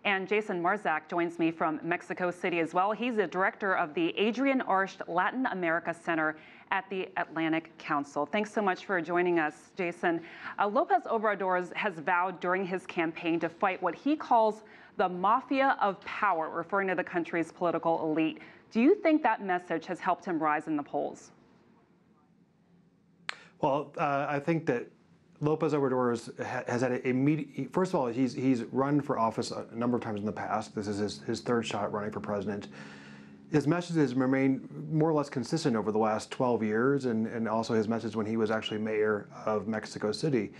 And Jason Marczak joins me from Mexico City as well. He's the director of the Adrienne Arsht Latin America Center at the Atlantic Council. Thanks so much for joining us, Jason. Lopez Obrador has vowed during his campaign to fight what he calls the mafia of power, referring to the country's political elite. Do you think that message has helped him rise in the polls? Well, I think that Lopez Obrador has had first of all, he's run for office a number of times in the past. This is his third shot running for president. His messages remain more or less consistent over the last 12 years, and also his message when he was actually mayor of Mexico City.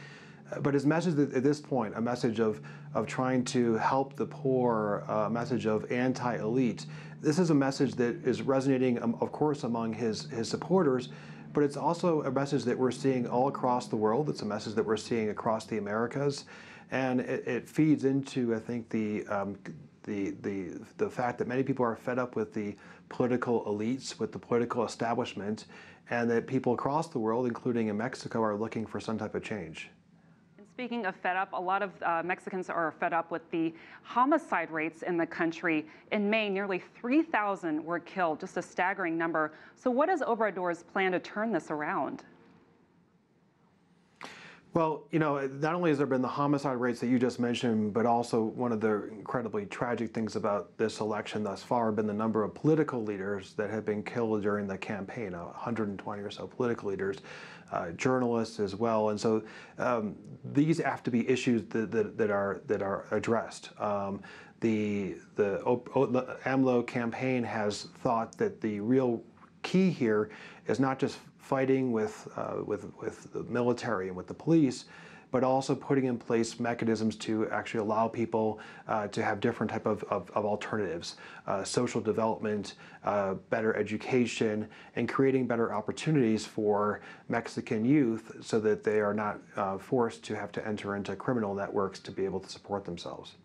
But his message at this point, a message of trying to help the poor, a message of anti-elite, this is a message that is resonating, of course, among his supporters, but it's also a message that we're seeing all across the world. It's a message that we're seeing across the Americas, and it feeds into, I think, the fact that many people are fed up with the political elites, with the political establishment, and that people across the world, including in Mexico, are looking for some type of change. Speaking of fed up, a lot of Mexicans are fed up with the homicide rates in the country. In May, nearly 3,000 were killed, just a staggering number. So what is Obrador's plan to turn this around? Well, you know, not only has there been the homicide rates that you just mentioned, but also one of the incredibly tragic things about this election thus far have been the number of political leaders that have been killed during the campaign, 120 or so political leaders, journalists as well. And so these have to be issues that are addressed. The AMLO campaign has thought that the real key here is not just fighting with the military and with the police, but also putting in place mechanisms to actually allow people to have different type of alternatives, social development, better education, and creating better opportunities for Mexican youth so that they are not forced to have to enter into criminal networks to be able to support themselves.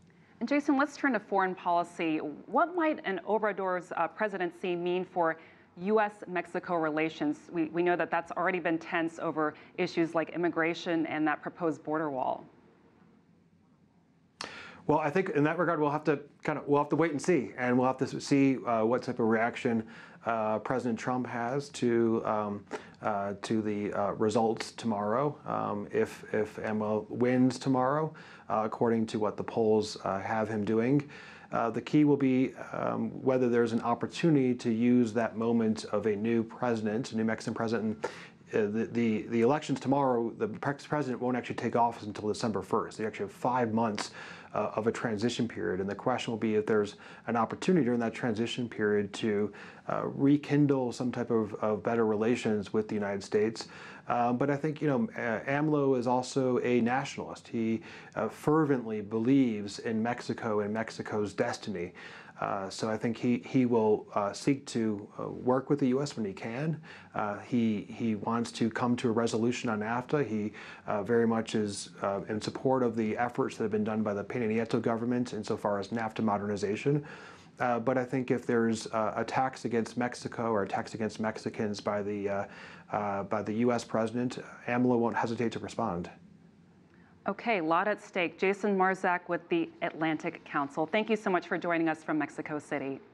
And Jason, let's turn to foreign policy. What might an Obrador's presidency mean for U.S.-Mexico relations? We know that that's already been tense over issues like immigration and that proposed border wall. Well, I think in that regard, we'll have to wait and see, and we'll have to see what type of reaction President Trump has to the results tomorrow. If AMLO wins tomorrow, according to what the polls have him doing. The key will be whether there's an opportunity to use that moment of a new president, a new Mexican president. The elections tomorrow, the president won't actually take office until December 1st. They actually have 5 months of a transition period. And the question will be if there's an opportunity during that transition period to rekindle some type of better relations with the United States. But I think, you know, AMLO is also a nationalist. He fervently believes in Mexico and Mexico's destiny. So I think he will seek to work with the U.S. when he can. He wants to come to a resolution on NAFTA. He very much is in support of the efforts that have been done by the Peña Nieto government insofar as NAFTA modernization. But I think if there's attacks against Mexico or attacks against Mexicans by the U.S. president, AMLO won't hesitate to respond. Okay, a lot at stake. Jason Marczak with the Atlantic Council. Thank you so much for joining us from Mexico City.